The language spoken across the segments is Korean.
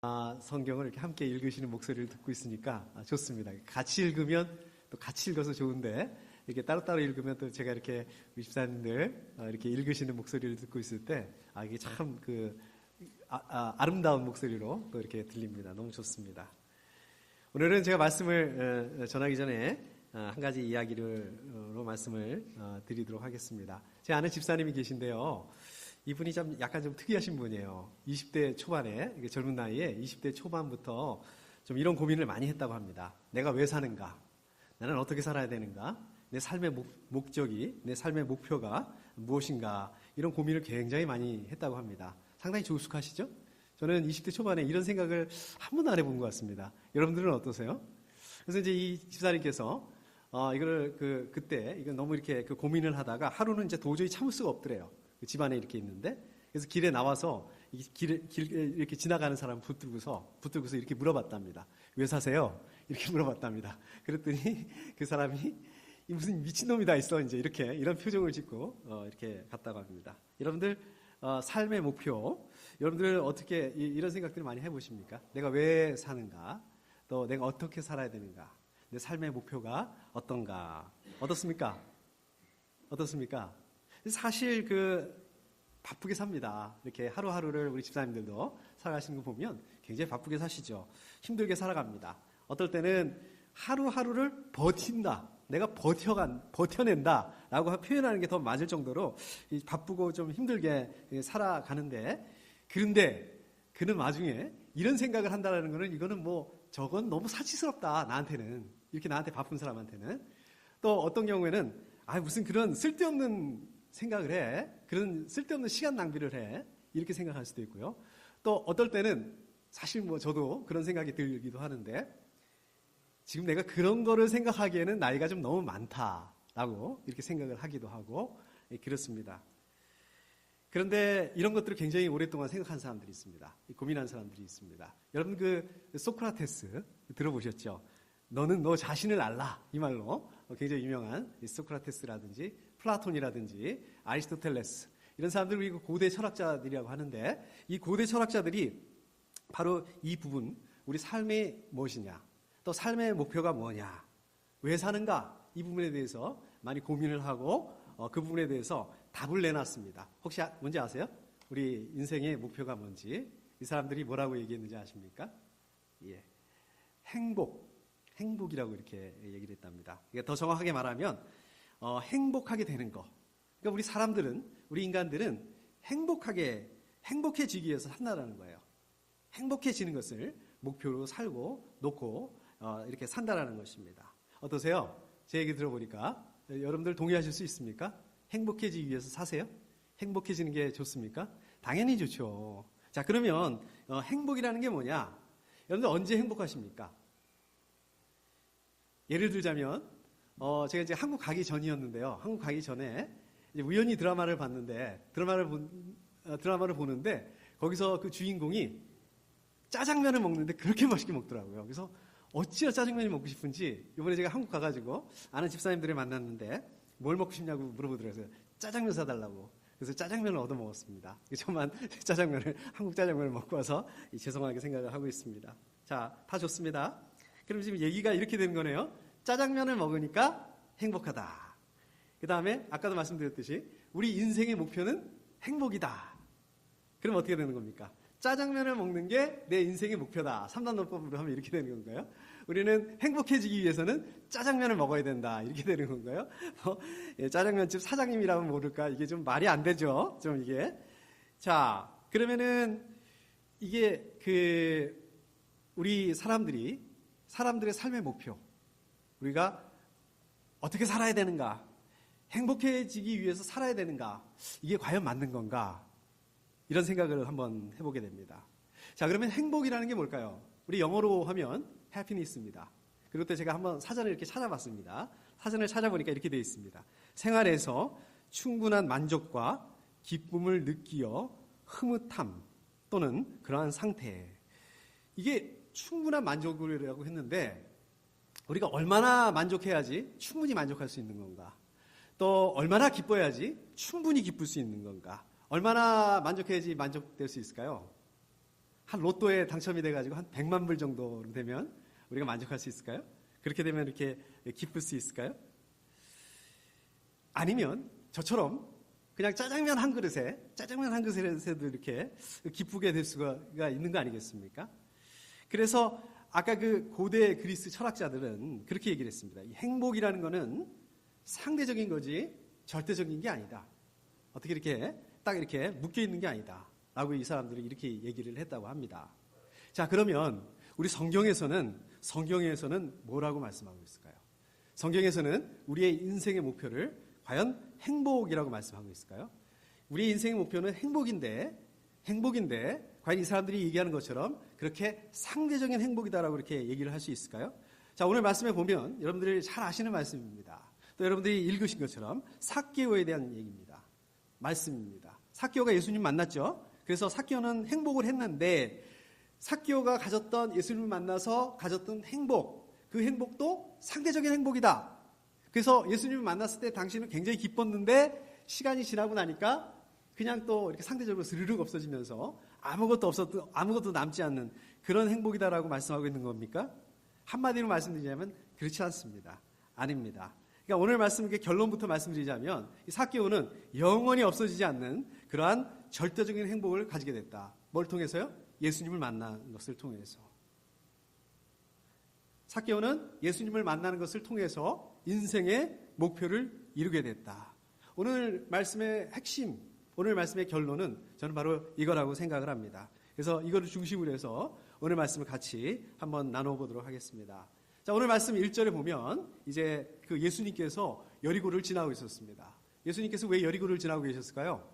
성경을 이렇게 함께 읽으시는 목소리를 듣고 있으니까 좋습니다. 같이 읽으면 또 같이 읽어서 좋은데 이렇게 따로따로 읽으면 또 제가 이렇게 우리 집사님들 이렇게 읽으시는 목소리를 듣고 있을 때 이게 참 아름다운 목소리로 또 이렇게 들립니다. 너무 좋습니다. 오늘은 제가 말씀을 전하기 전에 한 가지 이야기로 말씀을 드리도록 하겠습니다. 제 아는 집사님이 계신데요. 이분이 약간 좀 특이하신 분이에요. 20대 초반에, 젊은 나이에 20대 초반부터 좀 이런 고민을 많이 했다고 합니다. 내가 왜 사는가? 나는 어떻게 살아야 되는가? 내 삶의 목적이, 내 삶의 목표가 무엇인가? 이런 고민을 굉장히 많이 했다고 합니다. 상당히 조숙하시죠? 저는 20대 초반에 이런 생각을 한 번도 안 해본 것 같습니다. 여러분들은 어떠세요? 그래서 이제 이 집사님께서 그때 이건 너무 이렇게 고민을 하다가 하루는 이제 도저히 참을 수가 없더래요. 집안에 이렇게 있는데, 그래서 길에 나와서 길 이렇게 지나가는 사람 붙들고서 이렇게 물어봤답니다. 왜 사세요? 이렇게 물어봤답니다. 그랬더니 그 사람이 무슨 미친놈이 다 있어 이제 이런 표정을 짓고 이렇게 갔다고 합니다. 여러분들 삶의 목표, 여러분들 어떻게 이런 생각들을 많이 해보십니까? 내가 왜 사는가? 또 내가 어떻게 살아야 되는가? 내 삶의 목표가 어떤가? 어떻습니까? 사실 바쁘게 삽니다. 이렇게 하루하루를 우리 집사님들도 살아가시는 거 보면 굉장히 바쁘게 사시죠. 힘들게 살아갑니다. 어떨 때는 하루하루를 버틴다. 내가 버텨낸다. 라고 표현하는 게 더 맞을 정도로 바쁘고 좀 힘들게 살아가는데, 그런데 그는 와중에 이런 생각을 한다는 거는 이거는 저건 너무 사치스럽다. 나한테 바쁜 사람한테는. 또 어떤 경우에는 무슨 그런 쓸데없는 생각을 해. 그런 쓸데없는 시간 낭비를 해. 이렇게 생각할 수도 있고요. 또 어떨 때는 사실 저도 그런 생각이 들기도 하는데, 지금 내가 그런 거를 생각하기에는 나이가 좀 너무 많다라고 이렇게 생각을 하기도 하고 그렇습니다. 그런데 이런 것들을 굉장히 오랫동안 생각한 사람들이 있습니다. 고민한 사람들이 있습니다. 여러분 소크라테스 들어보셨죠? 너는 너 자신을 알라. 이 말로 굉장히 유명한 소크라테스라든지 플라톤이라든지 아리스토텔레스, 이런 사람들 우리 고대 철학자들이라고 하는데, 이 고대 철학자들이 바로 이 부분, 우리 삶이 무엇이냐, 또 삶의 목표가 뭐냐, 왜 사는가, 이 부분에 대해서 많이 고민을 하고 그 부분에 대해서 답을 내놨습니다. 혹시 뭔지 아세요? 우리 인생의 목표가 뭔지. 이 사람들이 뭐라고 얘기했는지 아십니까? 예, 행복이라고 이렇게 얘기를 했답니다. 더 정확하게 말하면 행복하게 되는 거. 그러니까 우리 인간들은 행복해지기 위해서 산다라는 거예요. 행복해지는 것을 목표로 놓고 이렇게 산다라는 것입니다. 어떠세요? 제 얘기 들어보니까 여러분들 동의하실 수 있습니까? 행복해지기 위해서 사세요? 행복해지는 게 좋습니까? 당연히 좋죠. 자, 그러면 행복이라는 게 뭐냐? 여러분들 언제 행복하십니까? 예를 들자면 제가 이제 한국 가기 전이었는데요. 한국 가기 전에 이제 우연히 드라마를 봤는데, 드라마를 보는데 거기서 그 주인공이 짜장면을 먹는데 그렇게 맛있게 먹더라고요. 그래서 어찌나 짜장면이 먹고 싶은지 이번에 제가 한국 가가지고 아는 집사님들을 만났는데 뭘 먹고 싶냐고 물어보더라고요. 짜장면 사달라고. 그래서 짜장면을 얻어 먹었습니다. 저만 한국 짜장면을 먹고 와서 죄송하게 생각을 하고 있습니다. 자, 다 좋습니다. 그럼 지금 얘기가 이렇게 되는 거네요. 짜장면을 먹으니까 행복하다. 그 다음에 아까도 말씀드렸듯이 우리 인생의 목표는 행복이다. 그럼 어떻게 되는 겁니까? 짜장면을 먹는 게 내 인생의 목표다. 3단원법으로 하면 이렇게 되는 건가요? 우리는 행복해지기 위해서는 짜장면을 먹어야 된다. 이렇게 되는 건가요? 짜장면집 사장님이라면 모를까? 이게 좀 말이 안 되죠? 좀 이게. 자, 그러면은 이게 우리 사람들의 삶의 목표, 우리가 어떻게 살아야 되는가, 행복해지기 위해서 살아야 되는가, 이게 과연 맞는 건가, 이런 생각을 한번 해보게 됩니다. 자, 그러면 행복이라는 게 뭘까요? 우리 영어로 하면 happiness입니다. 그리고 또 제가 한번 사전을 이렇게 찾아봤습니다. 사전을 찾아보니까 이렇게 되어 있습니다. 생활에서 충분한 만족과 기쁨을 느끼어 흐뭇함 또는 그러한 상태. 이게 충분한 만족이라고 했는데, 우리가 얼마나 만족해야지 충분히 만족할 수 있는 건가? 또 얼마나 기뻐야지 충분히 기쁠 수 있는 건가? 얼마나 만족해야지 만족될 수 있을까요? 한 로또에 당첨이 돼가지고 한 100만 불 정도 되면 우리가 만족할 수 있을까요? 그렇게 되면 이렇게 기쁠 수 있을까요? 아니면 저처럼 그냥 짜장면 한 그릇에도 이렇게 기쁘게 될 수가 있는 거 아니겠습니까? 그래서 아까 그 고대 그리스 철학자들은 그렇게 얘기를 했습니다. 이 행복이라는 거는 상대적인 거지 절대적인 게 아니다. 어떻게 이렇게 딱 이렇게 묶여 있는 게 아니다. 라고 이 사람들이 이렇게 얘기를 했다고 합니다. 자, 그러면 우리 성경에서는 뭐라고 말씀하고 있을까요? 성경에서는 우리의 인생의 목표를 과연 행복이라고 말씀하고 있을까요? 우리의 인생의 목표는 행복인데 과연 이 사람들이 얘기하는 것처럼 그렇게 상대적인 행복이다라고 이렇게 얘기를 할 수 있을까요? 자, 오늘 말씀에 보면 여러분들이 잘 아시는 말씀입니다. 또 여러분들이 읽으신 것처럼 삭개오에 대한 얘기입니다. 말씀입니다. 삭개오가 예수님 만났죠. 그래서 삭개오는 행복을 했는데 삭개오가 가졌던 예수님을 만나서 가졌던 행복, 그 행복도 상대적인 행복이다. 그래서 예수님을 만났을 때 당신은 굉장히 기뻤는데 시간이 지나고 나니까 그냥 또 이렇게 상대적으로 스르륵 없어지면서 아무것도 남지 않는 그런 행복이다라고 말씀하고 있는 겁니까? 한마디로 말씀드리자면 그렇지 않습니다. 아닙니다. 그러니까 오늘 말씀 결론부터 말씀드리자면 이 삭개오는 영원히 없어지지 않는 그러한 절대적인 행복을 가지게 됐다. 뭘 통해서요? 예수님을 만난 것을 통해서. 삭개오는 예수님을 만나는 것을 통해서 인생의 목표를 이루게 됐다. 오늘 말씀의 핵심, 오늘 말씀의 결론은 저는 바로 이거라고 생각을 합니다. 그래서 이거를 중심으로 해서 오늘 말씀을 같이 한번 나눠보도록 하겠습니다. 자, 오늘 말씀 1절에 보면 이제 그 예수님께서 여리고를 지나고 있었습니다. 예수님께서 왜 여리고를 지나고 계셨을까요?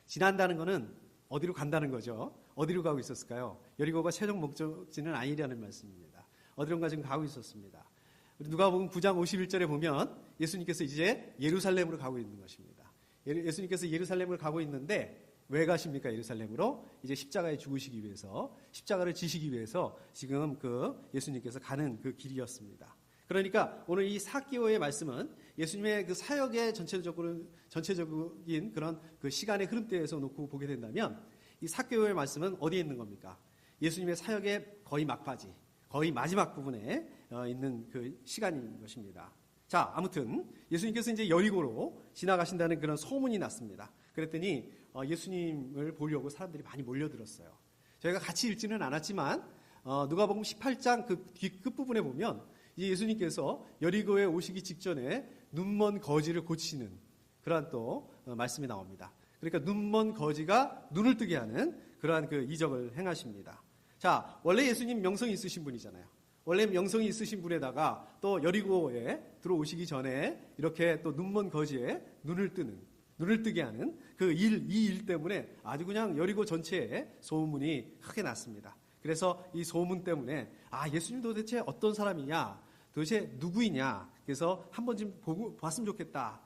지난다는 것은 어디로 간다는 거죠. 어디로 가고 있었을까요? 여리고가 최종 목적지는 아니라는 말씀입니다. 어디론가 지금 가고 있었습니다. 우리 누가복음 9장 51절에 보면 예수님께서 이제 예루살렘으로 가고 있는 것입니다. 예수님께서 예루살렘을 가고 있는데 왜 가십니까? 예루살렘으로 이제 십자가에 죽으시기 위해서, 십자가를 지시기 위해서 지금 그 예수님께서 가는 그 길이었습니다. 그러니까 오늘 이 삭개오의 말씀은 예수님의 그 사역의 전체적인 그런 그 시간의 흐름대에서 놓고 보게 된다면 이 삭개오의 말씀은 어디에 있는 겁니까? 예수님의 사역의 거의 막바지, 거의 마지막 부분에 있는 그 시간인 것입니다. 자, 아무튼 예수님께서 이제 여리고로 지나가신다는 그런 소문이 났습니다. 그랬더니 예수님을 보려고 사람들이 많이 몰려들었어요. 저희가 같이 읽지는 않았지만 누가복음 18장 그 뒤 끝부분에 보면 이제 예수님께서 여리고에 오시기 직전에 눈먼 거지를 고치는 그러한 또 말씀이 나옵니다. 그러니까 눈먼 거지가 눈을 뜨게 하는 그러한 그 이적을 행하십니다. 자, 원래 예수님 명성이 있으신 분이잖아요. 원래 명성이 있으신 분에다가 또 여리고에 들어오시기 전에 이렇게 또 눈먼 거지에 눈을 뜨게 하는 이 일 때문에 아주 그냥 여리고 전체에 소문이 크게 났습니다. 그래서 이 소문 때문에 예수님 도대체 어떤 사람이냐, 도대체 누구이냐, 그래서 한번 좀 봤으면 좋겠다.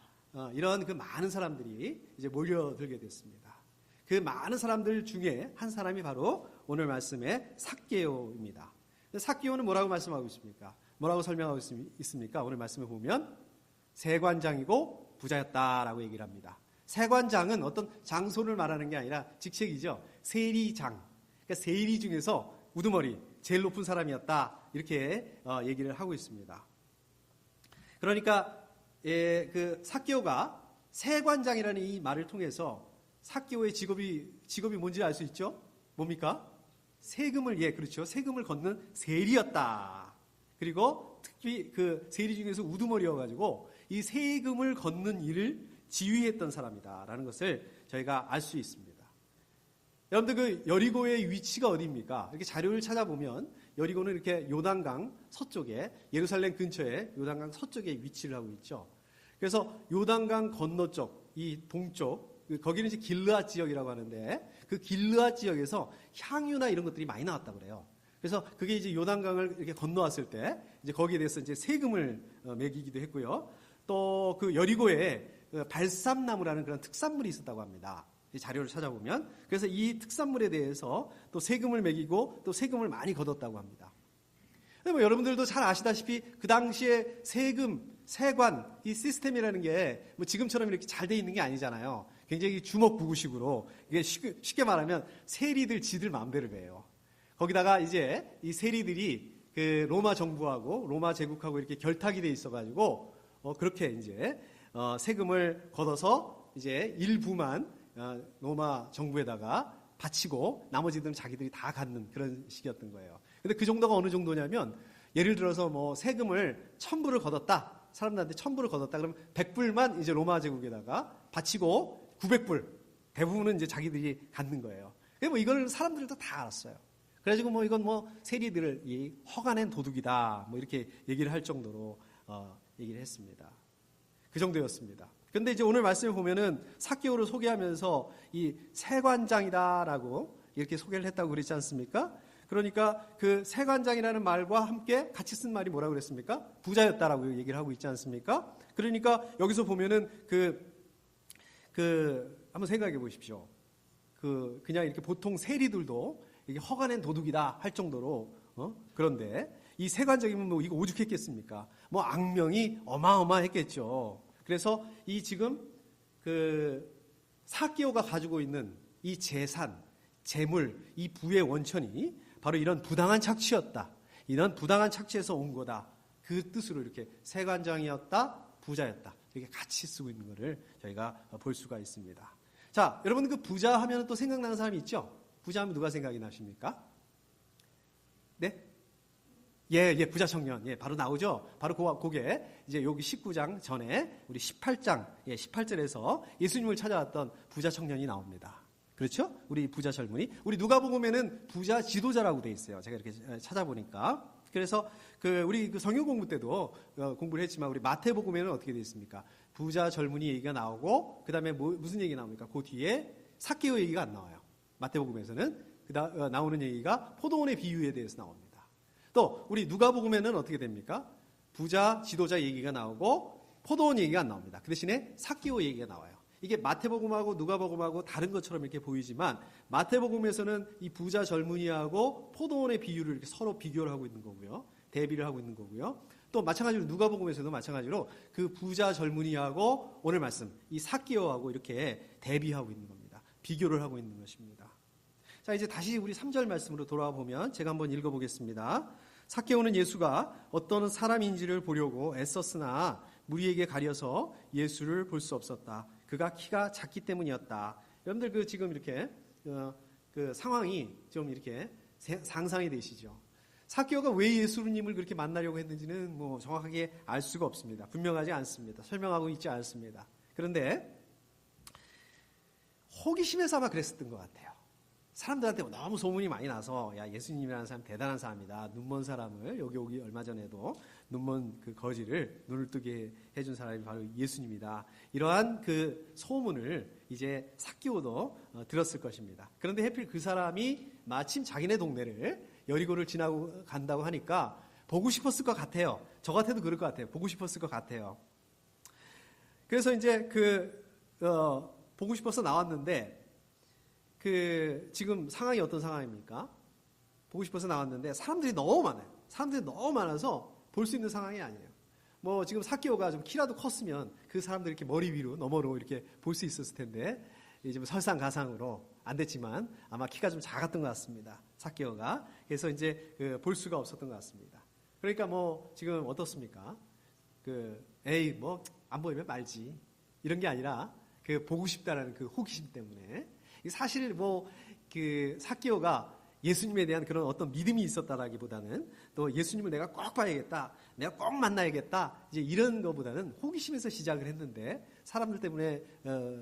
이런 그 많은 사람들이 이제 몰려들게 됐습니다. 그 많은 사람들 중에 한 사람이 바로 오늘 말씀의 삭개오입니다. 삭개오는 뭐라고 말씀하고 있습니까? 뭐라고 설명하고 있습니까? 오늘 말씀에 보면 세관장이고 부자였다라고 얘기를 합니다. 세관장은 어떤 장소를 말하는 게 아니라 직책이죠. 세리장. 그러니까 세리 중에서 우두머리, 제일 높은 사람이었다. 이렇게 얘기를 하고 있습니다. 그러니까 그 삭개오가 세관장이라는 이 말을 통해서 삭개오의 직업이 뭔지 알 수 있죠? 뭡니까? 세금을 세금을 걷는 세리였다. 그리고 특히 그 세리 중에서 우두머리여가지고 이 세금을 걷는 일을 지휘했던 사람이다라는 것을 저희가 알 수 있습니다. 여러분들 그 여리고의 위치가 어디입니까? 이렇게 자료를 찾아보면 여리고는 이렇게 요단강 서쪽에, 예루살렘 근처에 요단강 서쪽에 위치를 하고 있죠. 그래서 요단강 건너쪽, 이 동쪽, 거기는 이제 길르앗 지역이라고 하는데 그 길르앗 지역에서 향유나 이런 것들이 많이 나왔다고 그래요. 그래서 그게 이제 요단강을 이렇게 건너왔을 때 이제 거기에 대해서 이제 세금을 매기기도 했고요. 또 그 여리고에 발삼나무라는 그런 특산물이 있었다고 합니다. 이 자료를 찾아보면. 그래서 이 특산물에 대해서 또 세금을 매기고 또 세금을 많이 걷었다고 합니다. 뭐 여러분들도 잘 아시다시피 그 당시에 세금, 세관, 이 시스템이라는 게 뭐 지금처럼 이렇게 잘 돼 있는 게 아니잖아요. 굉장히 주먹구구식으로, 이게 쉽게 말하면 세리들 지들 마음대로 해요. 거기다가 이제 이 세리들이 그 로마 정부하고 로마 제국하고 이렇게 결탁이 돼 있어가지고 그렇게 이제 세금을 걷어서 이제 일부만 로마 정부에다가 바치고 나머지들은 자기들이 다 갖는 그런 식이었던 거예요. 근데 그 정도가 어느 정도냐면 예를 들어서 뭐 세금을 1000불을 걷었다. 사람들한테 1000불을 걷었다. 그러면 100불만 이제 로마 제국에다가 바치고 900불 대부분은 이제 자기들이 갖는 거예요. 뭐 이걸 사람들도 다 알았어요. 그래가지고 뭐 이건 뭐 세리들을 허가낸 도둑이다. 뭐 이렇게 얘기를 할 정도로 얘기를 했습니다. 그 정도였습니다. 근데 이제 오늘 말씀을 보면은 삭개오를 소개하면서 이 세관장이다라고 이렇게 소개를 했다고 그랬지 않습니까? 그러니까 그 세관장이라는 말과 함께 같이 쓴 말이 뭐라고 그랬습니까? 부자였다라고 얘기를 하고 있지 않습니까? 그러니까 여기서 보면은 한번 생각해 보십시오. 그냥 이렇게 보통 세리들도 이게 허가낸 도둑이다 할 정도로 그런데 이 세관장이면 뭐 이거 오죽했겠습니까? 뭐 악명이 어마어마했겠죠. 그래서 이 지금 그 삭개오가 가지고 있는 이 재산, 재물, 이 부의 원천이 바로 이런 부당한 착취였다. 이런 부당한 착취에서 온 거다. 그 뜻으로 이렇게 세관장이었다, 부자였다. 이렇게 같이 쓰고 있는 것을 저희가 볼 수가 있습니다. 자, 여러분 그 부자 하면 또 생각나는 사람이 있죠? 부자 하면 누가 생각이 나십니까? 네? 예, 부자 청년. 예, 바로 나오죠? 바로 그게 이제 여기 19장 전에 우리 18장, 18절에서 예수님을 찾아왔던 부자 청년이 나옵니다. 그렇죠? 우리 부자 젊은이. 우리 누가복음에는 부자 지도자라고 돼 있어요. 제가 이렇게 찾아보니까. 그래서 우리 성경 공부 때도 공부를 했지만 우리 마태복음에는 어떻게 돼 있습니까? 부자 젊은이 얘기가 나오고 그다음에 무슨 얘기 나옵니까? 그 뒤에 삭개오 얘기가 안 나와요. 마태복음에서는 나오는 얘기가 포도원의 비유에 대해서 나옵니다. 또 우리 누가복음에는 어떻게 됩니까? 부자 지도자 얘기가 나오고 포도원 얘기가 안 나옵니다. 그 대신에 삭개오 얘기가 나와요. 이게 마태복음하고 누가복음하고 다른 것처럼 이렇게 보이지만 마태복음에서는 이 부자 젊은이하고 포도원의 비유를 이렇게 서로 비교를 하고 있는 거고요. 대비를 하고 있는 거고요. 또 마찬가지로 누가복음에서도 마찬가지로 그 부자 젊은이하고 오늘 말씀 이 삭개오하고 이렇게 대비하고 있는 겁니다. 비교를 하고 있는 것입니다. 자, 이제 다시 우리 3절 말씀으로 돌아와 보면 제가 한번 읽어보겠습니다. 삭개오는 예수가 어떤 사람인지를 보려고 애썼으나 무리에게 가려서 예수를 볼 수 없었다. 그가 키가 작기 때문이었다. 여러분들 지금 이렇게 상황이 좀 이렇게 상상이 되시죠? 삭개오가 왜 예수님을 그렇게 만나려고 했는지는 뭐 정확하게 알 수가 없습니다. 분명하지 않습니다. 설명하고 있지 않습니다. 그런데 호기심에서 아마 그랬었던 것 같아요. 사람들한테 너무 소문이 많이 나서 야 예수님이라는 사람 대단한 사람이다. 눈먼 사람을 여기 오기 얼마 전에도 눈먼 그 거지를 눈을 뜨게 해준 사람이 바로 예수님이다. 이러한 그 소문을 이제 삭개오도 들었을 것입니다. 그런데 하필 그 사람이 마침 자기네 동네를 여리고를 지나고 간다고 하니까 보고 싶었을 것 같아요. 저 같아도 그럴 것 같아요. 보고 싶었을 것 같아요. 그래서 이제 보고 싶어서 나왔는데 지금 상황이 어떤 상황입니까? 보고 싶어서 나왔는데 사람들이 너무 많아요. 사람들이 너무 많아서 볼 수 있는 상황이 아니에요. 뭐 지금 삭개오가 좀 키라도 컸으면 그 사람들 이렇게 머리 위로 너머로 이렇게 볼 수 있었을 텐데 이제 뭐 설상가상으로 안 됐지만 아마 키가 좀 작았던 것 같습니다. 삭개오가. 그래서 이제 볼 수가 없었던 것 같습니다. 그러니까 뭐 지금 어떻습니까? 에이 뭐 안 보이면 말지 이런 게 아니라 보고 싶다라는 그 호기심 때문에. 사실 삭개오가 예수님에 대한 그런 어떤 믿음이 있었다라기보다는 또 예수님을 내가 꼭 봐야겠다, 내가 꼭 만나야겠다, 이제 이런 것보다는 호기심에서 시작을 했는데 사람들 때문에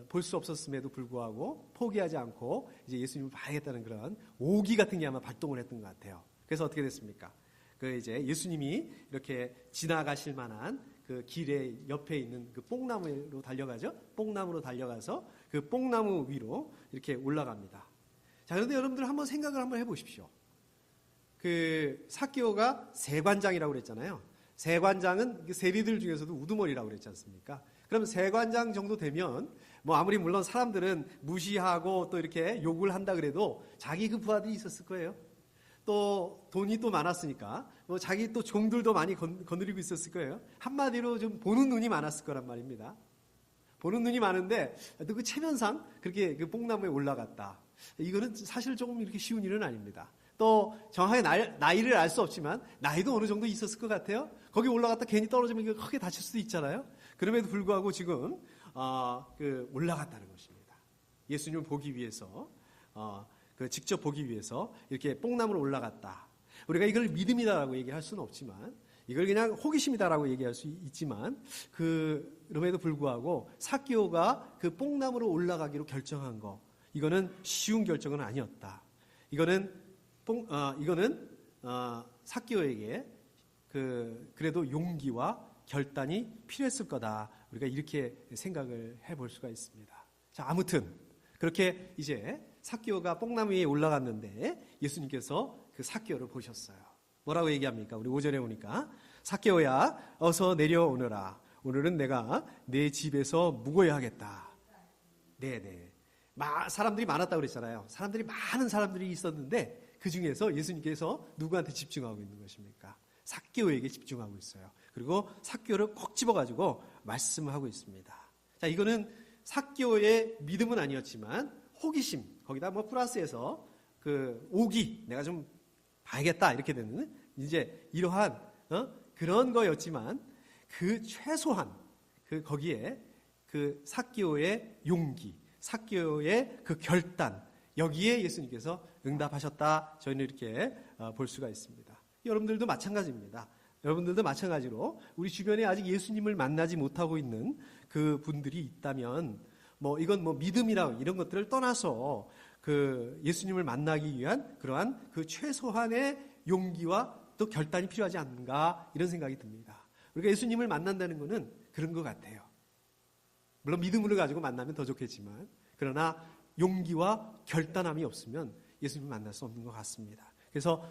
볼 수 없었음에도 불구하고 포기하지 않고 이제 예수님을 봐야겠다는 그런 오기 같은 게 아마 발동을 했던 것 같아요. 그래서 어떻게 됐습니까? 이제 예수님이 이렇게 지나가실 만한 그 길의 옆에 있는 그 뽕나무로 달려가죠. 뽕나무로 달려가서 그 뽕나무 위로 이렇게 올라갑니다. 자, 그런데 여러분들 한번 생각을 한번 해보십시오. 삭개오가 세관장이라고 그랬잖아요. 세관장은 세리들 중에서도 우두머리라고 그랬지 않습니까? 그럼 세관장 정도 되면 뭐 아무리 물론 사람들은 무시하고 또 이렇게 욕을 한다 그래도 자기 그 부하들이 있었을 거예요. 또 돈이 또 많았으니까 뭐 자기 또 종들도 많이 거느리고 있었을 거예요. 한마디로 좀 보는 눈이 많았을 거란 말입니다. 보는 눈이 많은데 또 그 체면상 그렇게 그 뽕나무에 올라갔다. 이거는 사실 조금 이렇게 쉬운 일은 아닙니다. 또 정확하게 나이를 알 수 없지만 나이도 어느 정도 있었을 것 같아요. 거기 올라갔다 괜히 떨어지면 이거 크게 다칠 수도 있잖아요. 그럼에도 불구하고 지금 올라갔다는 것입니다. 예수님을 보기 위해서 직접 보기 위해서 이렇게 뽕나무로 올라갔다. 우리가 이걸 믿음이다라고 얘기할 수는 없지만 이걸 그냥 호기심이다라고 얘기할 수 있지만 그럼에도 불구하고 삭개오가 그 뽕나무로 올라가기로 결정한 거 이거는 쉬운 결정은 아니었다. 이거는 삭개오에게 그래도 용기와 결단이 필요했을 거다. 우리가 이렇게 생각을 해볼 수가 있습니다. 자, 아무튼 그렇게 이제 삭개오가 뽕나무 위에 올라갔는데 예수님께서 그 삭개오를 보셨어요. 뭐라고 얘기합니까? 우리 5절에 보니까 삭개오야 어서 내려오너라. 오늘은 내가 내 집에서 묵어야 하겠다. 네네. 사람들이 많았다고 그랬잖아요. 많은 사람들이 있었는데 그 중에서 예수님께서 누구한테 집중하고 있는 것입니까? 삭개오에게 집중하고 있어요. 그리고 삭개오를 꼭 집어가지고 말씀하고 있습니다. 자, 이거는 삭개오의 믿음은 아니었지만 호기심, 거기다 플러스해서 오기, 내가 좀 봐야겠다 이렇게 되는 이제 이러한 그런 거였지만 그 최소한 거기에 삭개오의 용기, 삭개오의 그 결단, 여기에 예수님께서 응답하셨다. 저희는 이렇게 볼 수가 있습니다. 여러분들도 마찬가지입니다. 여러분들도 마찬가지로 우리 주변에 아직 예수님을 만나지 못하고 있는 그 분들이 있다면 이건 믿음이라 이런 것들을 떠나서 예수님을 만나기 위한 그러한 그 최소한의 용기와 또 결단이 필요하지 않는가 이런 생각이 듭니다. 우리가 예수님을 만난다는 것은 그런 것 같아요. 물론 믿음으로 가지고 만나면 더 좋겠지만 그러나 용기와 결단함이 없으면 예수님을 만날 수 없는 것 같습니다. 그래서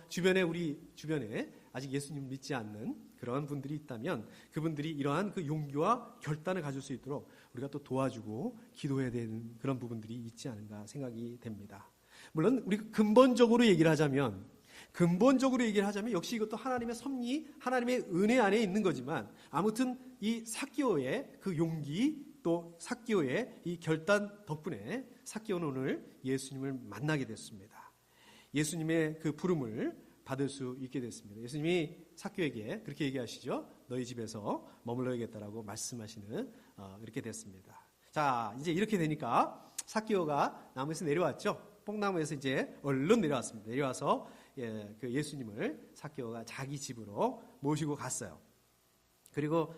우리 주변에 아직 예수님을 믿지 않는 그런 분들이 있다면 그분들이 이러한 그 용기와 결단을 가질 수 있도록 우리가 또 도와주고 기도해야 되는 그런 부분들이 있지 않은가 생각이 됩니다. 물론 우리가 근본적으로 얘기를 하자면 역시 이것도 하나님의 섭리, 하나님의 은혜 안에 있는 거지만 아무튼 이 삭개오의 그 용기 또 삭개오의 이 결단 덕분에 삭개오는 오늘 예수님을 만나게 됐습니다. 예수님의 그 부름을 받을 수 있게 됐습니다. 예수님이 삭개오에게 그렇게 얘기하시죠. 너희 집에서 머물러야겠다라고 말씀하시는 이렇게 됐습니다. 자, 이제 이렇게 되니까 삭개오가 나무에서 내려왔죠. 뽕나무에서 이제 얼른 내려왔습니다. 내려와서 그 예수님을 삭개오가 자기 집으로 모시고 갔어요. 그리고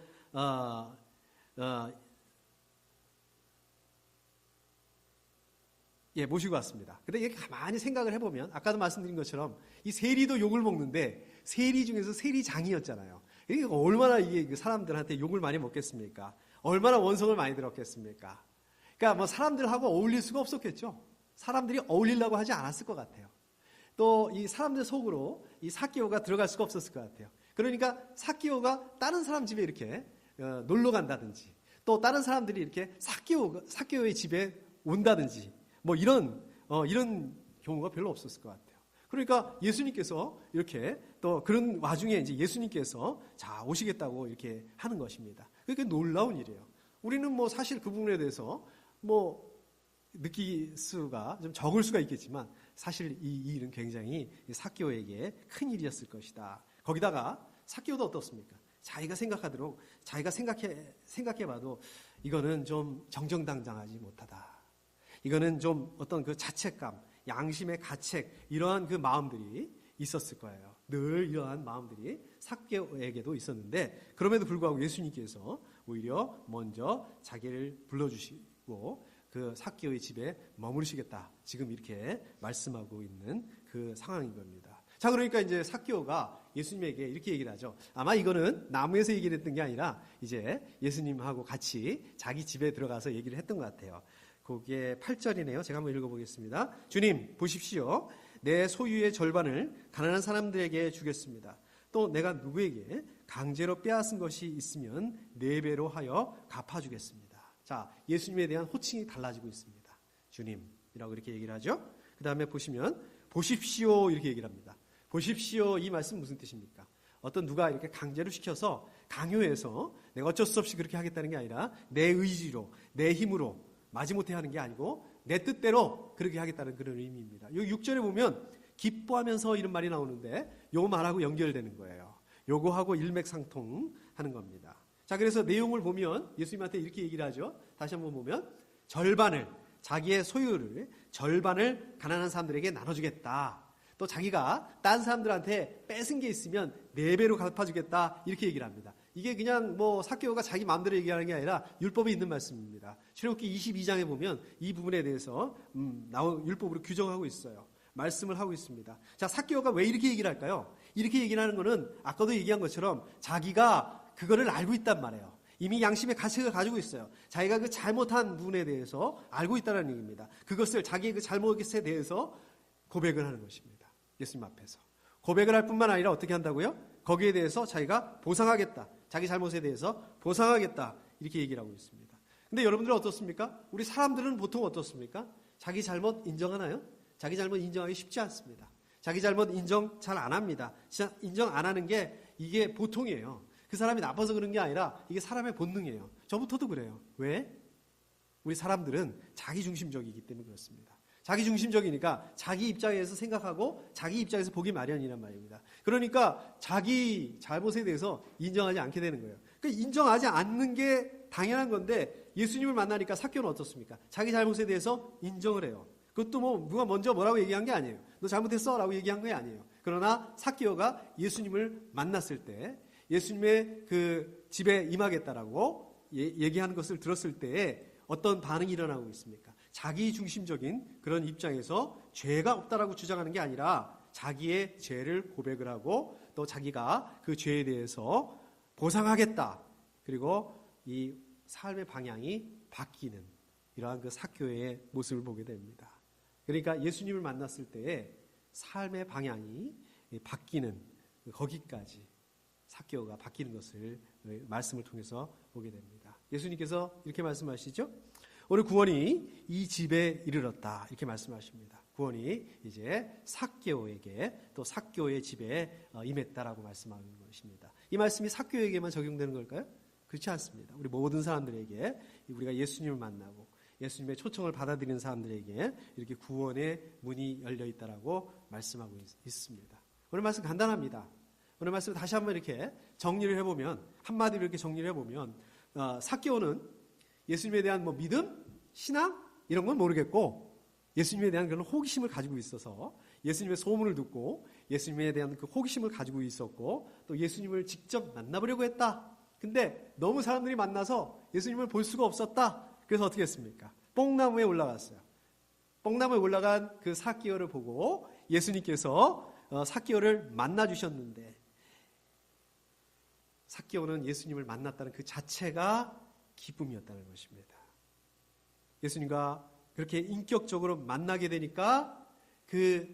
모시고 왔습니다. 근데 이렇게 가만히 생각을 해보면 아까도 말씀드린 것처럼 이 세리도 욕을 먹는데 세리 중에서 세리장이었잖아요. 이게 얼마나 이게 사람들한테 욕을 많이 먹겠습니까? 얼마나 원성을 많이 들었겠습니까? 그러니까 사람들하고 어울릴 수가 없었겠죠. 사람들이 어울리려고 하지 않았을 것 같아요. 또 이 사람들 속으로 이 삭개오가 들어갈 수가 없었을 것 같아요. 그러니까 삭개오가 다른 사람 집에 이렇게 놀러 간다든지 또 다른 사람들이 이렇게 삭개오의 집에 온다든지 이런 경우가 별로 없었을 것 같아요. 그러니까 예수님께서 이렇게 또 그런 와중에 이제 예수님께서 자, 오시겠다고 이렇게 하는 것입니다. 그게 놀라운 일이에요. 우리는 사실 그 부분에 대해서 느낄 수가 좀 적을 수가 있겠지만 사실 이 일은 굉장히 삭개오에게 큰 일이었을 것이다. 거기다가 삭개오도 어떻습니까? 자기가 생각해봐도 이거는 좀 정정당당하지 못하다. 이거는 좀 어떤 그 자책감, 양심의 가책 이러한 그 마음들이 있었을 거예요. 늘 이러한 마음들이 삭개오에게도 있었는데 그럼에도 불구하고 예수님께서 오히려 먼저 자기를 불러주시고 그 삭개오의 집에 머무르시겠다. 지금 이렇게 말씀하고 있는 그 상황인 겁니다. 자, 그러니까 이제 삭개오가 예수님에게 이렇게 얘기를 하죠. 아마 이거는 나무에서 얘기를 했던 게 아니라 이제 예수님하고 같이 자기 집에 들어가서 얘기를 했던 것 같아요. 그게 8절이네요. 제가 한번 읽어보겠습니다. 주님, 보십시오. 내 소유의 절반을 가난한 사람들에게 주겠습니다. 또 내가 누구에게 강제로 빼앗은 것이 있으면 4배로 하여 갚아주겠습니다. 자, 예수님에 대한 호칭이 달라지고 있습니다. 주님이라고 이렇게 얘기를 하죠. 그 다음에 보시면 보십시오 이렇게 얘기를 합니다. 보십시오 이 말씀 무슨 뜻입니까? 어떤 누가 이렇게 강제로 시켜서 강요해서 내가 어쩔 수 없이 그렇게 하겠다는 게 아니라 내 의지로, 내 힘으로 마지못해 하는 게 아니고 내 뜻대로 그렇게 하겠다는 그런 의미입니다. 여기 6절에 보면 기뻐하면서 이런 말이 나오는데 요 말하고 연결되는 거예요. 요거하고 일맥상통하는 겁니다. 자, 그래서 내용을 보면 예수님한테 이렇게 얘기를 하죠. 다시 한번 보면 절반을, 자기의 소유를 절반을 가난한 사람들에게 나눠주겠다. 또 자기가 딴 사람들한테 뺏은 게 있으면 4배로 갚아주겠다. 이렇게 얘기를 합니다. 이게 그냥 뭐 삭개오가 자기 마음대로 얘기하는 게 아니라 율법에 있는 말씀입니다. 출애굽기 22장에 보면 이 부분에 대해서 율법으로 규정하고 있어요. 말씀을 하고 있습니다. 자, 삭개오가 왜 이렇게 얘기를 할까요? 이렇게 얘기를 하는 거는 아까도 얘기한 것처럼 자기가 그거를 알고 있단 말이에요. 이미 양심의 가책을 가지고 있어요. 자기가 그 잘못한 부분에 대해서 알고 있다는 얘기입니다. 그것을 자기의 그 잘못에 대해서 고백을 하는 것입니다. 예수님 앞에서. 고백을 할 뿐만 아니라 어떻게 한다고요? 거기에 대해서 자기가 보상하겠다. 자기 잘못에 대해서 보상하겠다. 이렇게 얘기를 하고 있습니다. 근데 여러분들은 어떻습니까? 우리 사람들은 보통 어떻습니까? 자기 잘못 인정하나요? 자기 잘못 인정하기 쉽지 않습니다. 자기 잘못 인정 잘 안 합니다. 인정 안 하는 게 이게 보통이에요. 그 사람이 나빠서 그런 게 아니라 이게 사람의 본능이에요. 저부터도 그래요. 왜? 우리 사람들은 자기중심적이기 때문에 그렇습니다. 자기중심적이니까 자기 입장에서 생각하고 자기 입장에서 보기 마련이란 말입니다. 그러니까 자기 잘못에 대해서 인정하지 않게 되는 거예요. 그러니까 인정하지 않는 게 당연한 건데 예수님을 만나니까 삭개오는 어떻습니까? 자기 잘못에 대해서 인정을 해요. 그것도 뭐 누가 먼저 뭐라고 얘기한 게 아니에요. 너 잘못했어 라고 얘기한 게 아니에요. 그러나 삭개오가 예수님을 만났을 때 예수님의 그 집에 임하겠다라고 얘기하는 것을 들었을 때에 어떤 반응이 일어나고 있습니까? 자기 중심적인 그런 입장에서 죄가 없다라고 주장하는 게 아니라 자기의 죄를 고백을 하고 또 자기가 그 죄에 대해서 보상하겠다. 그리고 이 삶의 방향이 바뀌는 이러한 그 삭개오의 모습을 보게 됩니다. 그러니까 예수님을 만났을 때에 삶의 방향이 바뀌는 거기까지 삭개오가 바뀌는 것을 말씀을 통해서 보게 됩니다. 예수님께서 이렇게 말씀하시죠. 오늘 구원이 이 집에 이르렀다 이렇게 말씀하십니다. 구원이 이제 삭개오에게 또 삭개오의 집에 임했다라고 말씀하는 것입니다. 이 말씀이 삭개오에게만 적용되는 걸까요? 그렇지 않습니다. 우리 모든 사람들에게 우리가 예수님을 만나고 예수님의 초청을 받아들이는 사람들에게 이렇게 구원의 문이 열려 있다라고 말씀하고 있습니다. 오늘 말씀 간단합니다. 오늘 말씀을 다시 한번 이렇게 정리를 해보면 한마디로 이렇게 정리를 해보면 삭개오는 예수님에 대한 뭐 믿음, 신앙 이런 건 모르겠고 예수님에 대한 그런 호기심을 가지고 있어서 예수님의 소문을 듣고 예수님에 대한 그 호기심을 가지고 있었고 또 예수님을 직접 만나보려고 했다. 근데 너무 사람들이 만나서 예수님을 볼 수가 없었다. 그래서 어떻게 했습니까? 뽕나무에 올라갔어요. 뽕나무에 올라간 그 삭개오를 보고 예수님께서 삭개오를 만나 주셨는데 삭개오는 예수님을 만났다는 그 자체가 기쁨이었다는 것입니다. 예수님과 그렇게 인격적으로 만나게 되니까 그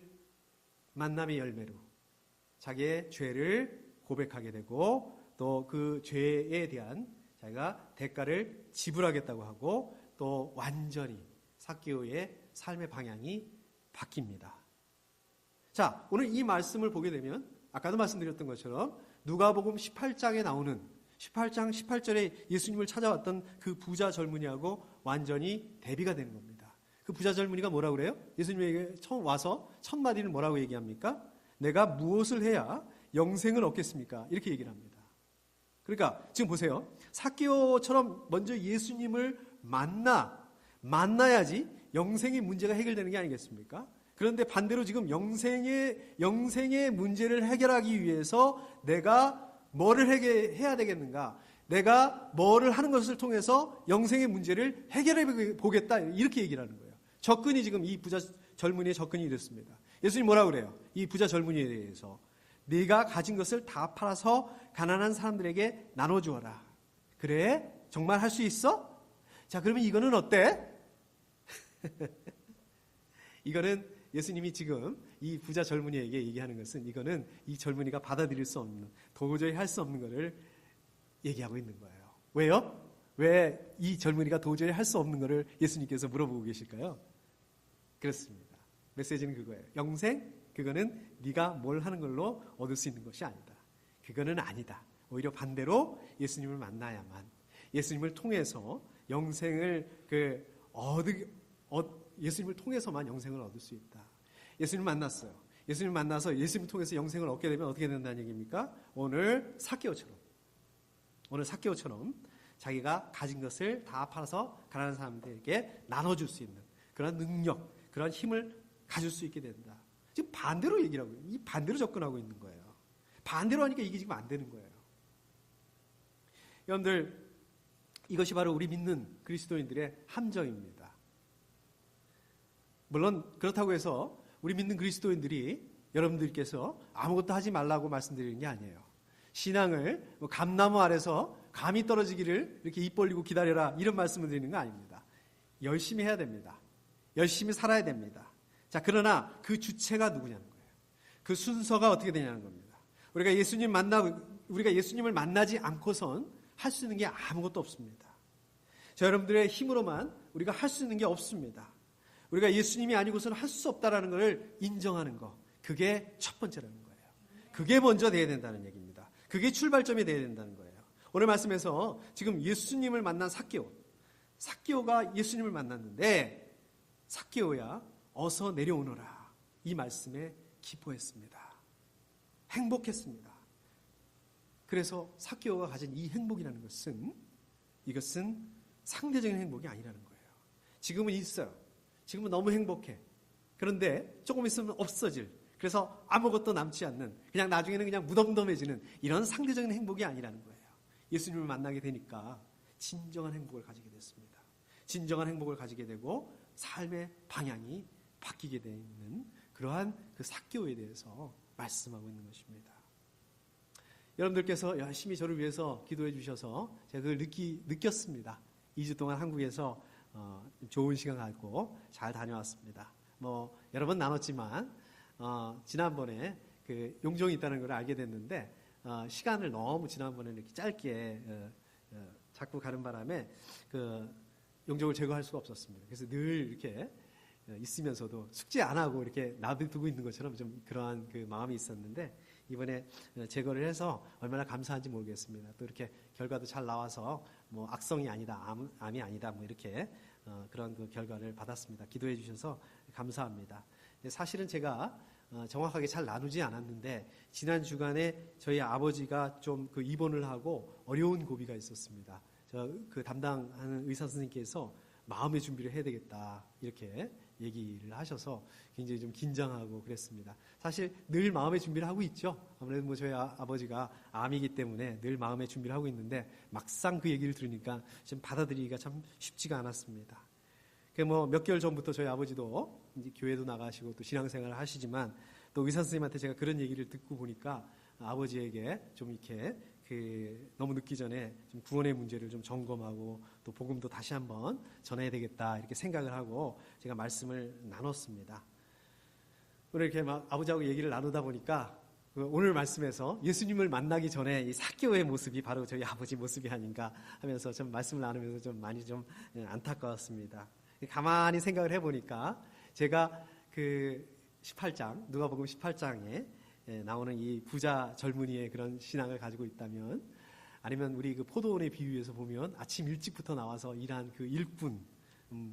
만남의 열매로 자기의 죄를 고백하게 되고 또 그 죄에 대한 자기가 대가를 지불하겠다고 하고 또 완전히 삭개오의 삶의 방향이 바뀝니다. 자, 오늘 이 말씀을 보게 되면 아까도 말씀드렸던 것처럼 누가복음 18장에 나오는 18장 18절에 예수님을 찾아왔던 그 부자 젊은이하고 완전히 대비가 되는 겁니다. 그 부자 젊은이가 뭐라고 그래요? 예수님에게 처음 와서 첫 마디는 뭐라고 얘기합니까? 내가 무엇을 해야 영생을 얻겠습니까? 이렇게 얘기를 합니다. 그러니까 지금 보세요. 삭개오처럼 먼저 예수님을 만나야지 영생의 문제가 해결되는 게 아니겠습니까? 그런데 반대로 지금 영생의 문제를 해결하기 위해서 내가 뭐를 해야 되겠는가? 내가 뭐를 하는 것을 통해서 영생의 문제를 해결해 보겠다. 이렇게 얘기를 하는 거예요. 접근이 지금 이 부자 젊은이의 접근이 이렇습니다. 예수님 뭐라고 그래요? 이 부자 젊은이에 대해서 네가 가진 것을 다 팔아서 가난한 사람들에게 나눠주어라. 그래? 정말 할 수 있어? 자, 그러면 이거는 어때? 이거는 예수님이 지금 이 부자 젊은이에게 얘기하는 것은 이거는 이 젊은이가 받아들일 수 없는, 도저히 할 수 없는 것을 얘기하고 있는 거예요. 왜요? 왜 이 젊은이가 도저히 할 수 없는 것을 예수님께서 물어보고 계실까요? 그렇습니다. 메시지는 그거예요. 영생? 그거는 네가 뭘 하는 걸로 얻을 수 있는 것이 아니다. 그거는 아니다. 오히려 반대로 예수님을 만나야만, 예수님을 통해서 예수님을 통해서만 영생을 얻을 수 있다. 예수님을 만났어요. 예수님을 만나서 예수님을 통해서 영생을 얻게 되면 어떻게 된다는 얘기입니까? 오늘 삭개오처럼 자기가 가진 것을 다 팔아서 가난한 사람들에게 나눠줄 수 있는 그런 능력, 그런 힘을 가질 수 있게 된다. 지금 반대로 얘기를 하고, 이 반대로 접근하고 있는 거예요. 반대로 하니까 이게 지금 안 되는 거예요. 여러분들, 이것이 바로 우리 믿는 그리스도인들의 함정입니다. 물론 그렇다고 해서 우리 믿는 그리스도인들이 여러분들께서 아무것도 하지 말라고 말씀드리는 게 아니에요. 신앙을 감나무 아래서 감이 떨어지기를 이렇게 입 벌리고 기다려라, 이런 말씀을 드리는 거 아닙니다. 열심히 해야 됩니다. 열심히 살아야 됩니다. 자, 그러나 그 주체가 누구냐는 거예요. 그 순서가 어떻게 되냐는 겁니다. 우리가 예수님을 만나지 않고선 할 수 있는 게 아무것도 없습니다. 자, 여러분들의 힘으로만 우리가 할 수 있는 게 없습니다. 우리가 예수님이 아니고서는 할 수 없다라는 것을 인정하는 것, 그게 첫 번째라는 거예요. 그게 먼저 돼야 된다는 얘기입니다. 그게 출발점이 돼야 된다는 거예요. 오늘 말씀에서 지금 예수님을 만난 삭개오가 예수님을 만났는데, 삭개오야 어서 내려오너라, 이 말씀에 기뻐했습니다. 행복했습니다. 그래서 삭개오가 가진 이 행복이라는 이것은 상대적인 행복이 아니라는 거예요. 지금은 있어요. 지금은 너무 행복해. 그런데 조금 있으면 없어질, 그래서 아무것도 남지 않는, 그냥 나중에는 그냥 무덤덤해지는 이런 상대적인 행복이 아니라는 거예요. 예수님을 만나게 되니까 진정한 행복을 가지게 됐습니다. 진정한 행복을 가지게 되고 삶의 방향이 바뀌게 되는 그러한 그 삭개오에 대해서 말씀하고 있는 것입니다. 여러분들께서 열심히 저를 위해서 기도해 주셔서 제가 그걸 느꼈습니다. 2주 동안 한국에서 좋은 시간 갖고 잘 다녀왔습니다. 여러 번 나눴지만 지난번에 그 용종이 있다는 걸 알게 됐는데, 시간을 너무 지난번에 이렇게 짧게 자꾸 가는 바람에 그 용종을 제거할 수가 없었습니다. 그래서 늘 이렇게 있으면서도 숙제 안 하고 이렇게 놔두고 있는 것처럼 좀 그러한 그 마음이 있었는데, 이번에 제거를 해서 얼마나 감사한지 모르겠습니다. 또 이렇게 결과도 잘 나와서 악성이 아니다, 암이 아니다, 이렇게 그런 그 결과를 받았습니다. 기도해 주셔서 감사합니다. 사실은 제가 정확하게 잘 나누지 않았는데, 지난 주간에 저희 아버지가 좀 그 입원을 하고 어려운 고비가 있었습니다. 그 담당하는 의사 선생님께서 마음의 준비를 해야 되겠다, 이렇게 얘기를 하셔서 굉장히 좀 긴장하고 그랬습니다. 사실 늘 마음의 준비를 하고 있죠. 아무래도 저희 아버지가 암이기 때문에 늘 마음의 준비를 하고 있는데, 막상 그 얘기를 들으니까 좀 받아들이기가 참 쉽지가 않았습니다. 몇 개월 전부터 저희 아버지도 이제 교회도 나가시고 또 신앙생활을 하시지만, 또 의사 선생님한테 제가 그런 얘기를 듣고 보니까 아버지에게 좀 이렇게 너무 늦기 전에 좀 구원의 문제를 좀 점검하고 또 복음도 다시 한번 전해야 되겠다, 이렇게 생각을 하고 제가 말씀을 나눴습니다. 오늘 이렇게 아버지하고 얘기를 나누다 보니까 오늘 말씀에서 예수님을 만나기 전에 이 삭개오의 모습이 바로 저희 아버지 모습이 아닌가 하면서 좀 말씀을 나누면서 좀 많이 좀 안타까웠습니다. 가만히 생각을 해보니까 제가 그 18장, 누가복음 18장에 나오는 이 부자 젊은이의 그런 신앙을 가지고 있다면, 아니면 우리 그 포도원의 비유에서 보면 아침 일찍부터 나와서 일한 그 일꾼,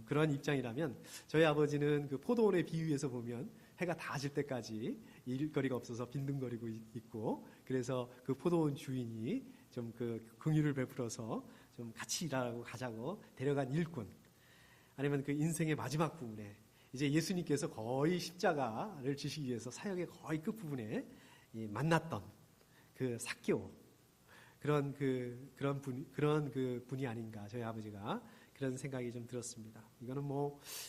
그런 입장이라면, 저희 아버지는 그 포도원의 비유에서 보면 해가 다 질 때까지 일거리가 없어서 빈둥거리고 있고, 그래서 그 포도원 주인이 좀 그 긍휼을 베풀어서 좀 같이 일하고 가자고 데려간 일꾼, 아니면 그 인생의 마지막 부분에 이제 예수님께서 거의 십자가를 지시기 위해서 사역의 거의 끝부분에 만났던 그 삭개오, 그런 분이 아닌가, 저희 아버지가 그런 생각이 좀 들었습니다. 이거는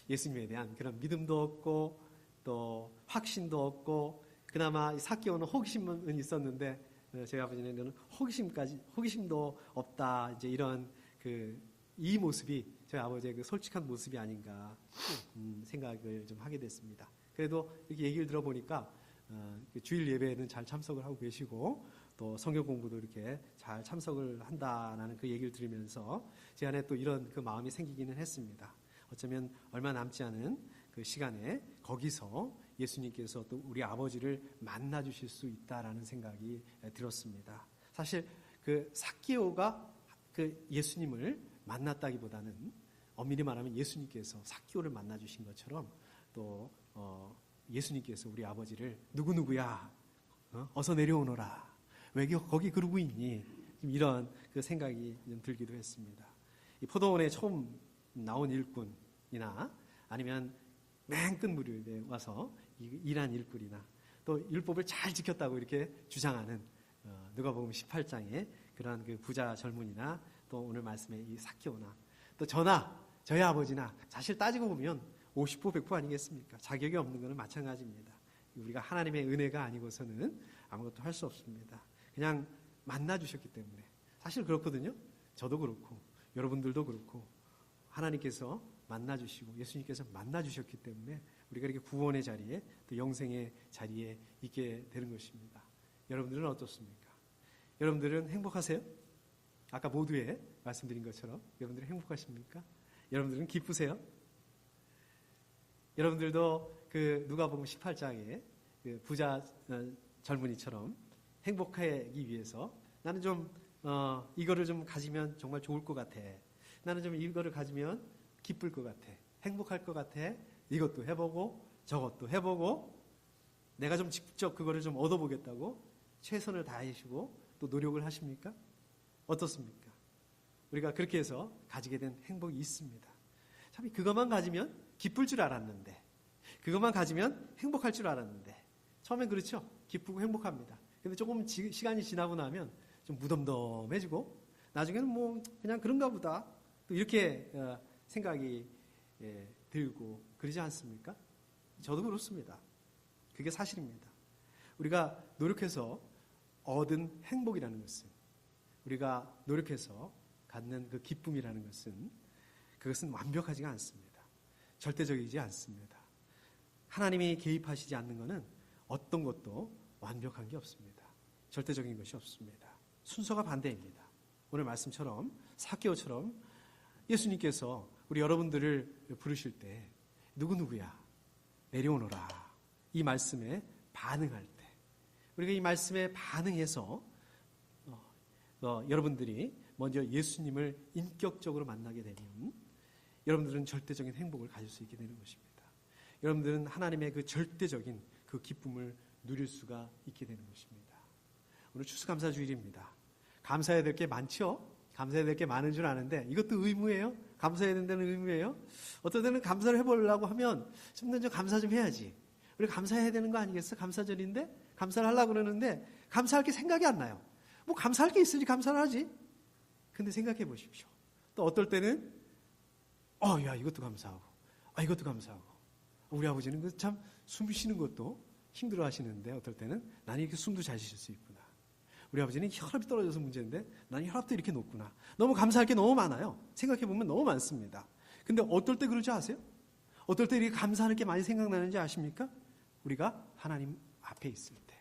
예수님에 대한 그런 믿음도 없고 또 확신도 없고, 그나마 삭개오는 호기심은 있었는데 저희 아버지는 호기심도 없다, 이제 이런 이 모습이 저희 아버지의 그 솔직한 모습이 아닌가 생각을 좀 하게 됐습니다. 그래도 이렇게 얘기를 들어보니까 주일 예배에는 잘 참석을 하고 계시고, 또 성경 공부도 이렇게 잘 참석을 한다라는 그 얘기를 들으면서 제 안에 또 이런 그 마음이 생기기는 했습니다. 어쩌면 얼마 남지 않은 그 시간에 거기서 예수님께서 또 우리 아버지를 만나 주실 수 있다라는 생각이 들었습니다. 사실 그 삭개오가 그 예수님을 만났다기보다는 엄밀히 말하면 예수님께서 삭개오를 만나 주신 것처럼 또 예수님께서 우리 아버지를 누구누구야 어서 내려오너라 왜 거기 그러고 있니 이런 그 생각이 좀 들기도 했습니다. 이 포도원에 처음 나온 일꾼이나 아니면 맨 끝 무렵에 와서 일한 일꾼이나 또 율법을 잘 지켰다고 이렇게 주장하는 누가복음 18장에 그러한 그 부자 젊은이나 또 오늘 말씀의 이 삭개오나 또 저희 아버지나 사실 따지고 보면 50호 100호 아니겠습니까? 자격이 없는 것은 마찬가지입니다. 우리가 하나님의 은혜가 아니고서는 아무것도 할 수 없습니다. 그냥 만나주셨기 때문에 사실 그렇거든요. 저도 그렇고 여러분들도 그렇고 하나님께서 만나주시고 예수님께서 만나주셨기 때문에 우리가 이렇게 구원의 자리에 또 영생의 자리에 있게 되는 것입니다. 여러분들은 어떻습니까? 여러분들은 행복하세요? 아까 모두에 말씀드린 것처럼 여러분들은 행복하십니까? 여러분들은 기쁘세요? 여러분들도 그 누가복음 18장에 그 부자 젊은이처럼 행복하기 위해서 나는 좀 이거를 좀 가지면 정말 좋을 것 같아. 나는 좀 이거를 가지면 기쁠 것 같아. 행복할 것 같아. 이것도 해보고 저것도 해보고 내가 좀 직접 그거를 좀 얻어보겠다고 최선을 다하시고 또 노력을 하십니까? 어떻습니까? 우리가 그렇게 해서 가지게 된 행복이 있습니다. 참 그것만 가지면 기쁠 줄 알았는데 그것만 가지면 행복할 줄 알았는데 처음엔 그렇죠. 기쁘고 행복합니다. 근데 조금 시간이 지나고 나면 좀 무덤덤해지고 나중에는 뭐 그냥 그런가 보다 또 이렇게 생각이 들고 그러지 않습니까? 저도 그렇습니다. 그게 사실입니다. 우리가 노력해서 얻은 행복이라는 것은 우리가 노력해서 갖는 그 기쁨이라는 것은 그것은 완벽하지가 않습니다. 절대적이지 않습니다. 하나님이 개입하시지 않는 것은 어떤 것도 완벽한 게 없습니다. 절대적인 것이 없습니다. 순서가 반대입니다. 오늘 말씀처럼 삭개오처럼 예수님께서 우리 여러분들을 부르실 때 누구누구야 내려오너라 이 말씀에 반응할 때 우리가 이 말씀에 반응해서 여러분들이 먼저 예수님을 인격적으로 만나게 되면 여러분들은 절대적인 행복을 가질 수 있게 되는 것입니다. 여러분들은 하나님의 그 절대적인 그 기쁨을 누릴 수가 있게 되는 것입니다. 오늘 추수감사주일입니다. 감사해야 될 게 많죠? 감사해야 될 게 많은 줄 아는데 이것도 의무예요? 감사해야 된다는 의무예요? 어떤 때는 감사를 해보려고 하면 좀 더 감사 좀 해야지. 우리 감사해야 되는 거 아니겠어? 감사절인데? 감사를 하려고 그러는데 감사할 게 생각이 안 나요. 뭐 감사할 게 있으니 감사를 하지. 근데 생각해 보십시오. 또 어떨 때는 야 이것도 감사하고 이것도 감사하고 우리 아버지는 그 참 숨 쉬는 것도 힘들어 하시는데 어떨 때는 나는 이렇게 숨도 잘 쉴 수 있구나. 우리 아버지는 혈압이 떨어져서 문제인데 나는 혈압도 이렇게 높구나. 너무 감사할 게 너무 많아요. 생각해 보면 너무 많습니다. 근데 어떨 때 그러지 아세요? 어떨 때 이렇게 감사할 게 많이 생각나는지 아십니까? 우리가 하나님 앞에 있을 때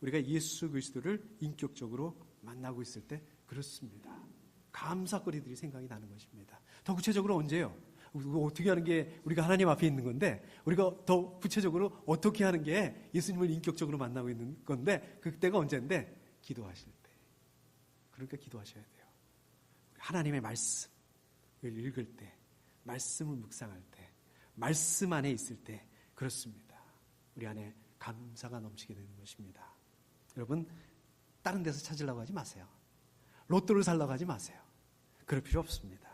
우리가 예수 그리스도를 인격적으로 만나고 있을 때 그렇습니다. 감사거리들이 생각이 나는 것입니다. 더 구체적으로 언제요? 어떻게 하는 게 우리가 하나님 앞에 있는 건데 우리가 더 구체적으로 어떻게 하는 게 예수님을 인격적으로 만나고 있는 건데 그때가 언제인데 기도하실 때. 그러니까 기도하셔야 돼요. 하나님의 말씀을 읽을 때 말씀을 묵상할 때 말씀 안에 있을 때 그렇습니다. 우리 안에 감사가 넘치게 되는 것입니다. 여러분 다른 데서 찾으려고 하지 마세요. 로또를 살려고 하지 마세요. 그럴 필요 없습니다.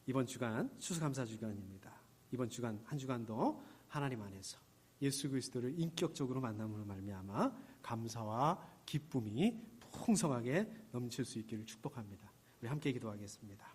이번 주간 추수감사 주간입니다. 이번 주간 한 주간도 하나님 안에서 예수 그리스도를 인격적으로 만남으로 말미암아 감사와 기쁨이 풍성하게 넘칠 수 있기를 축복합니다. 우리 함께 기도하겠습니다.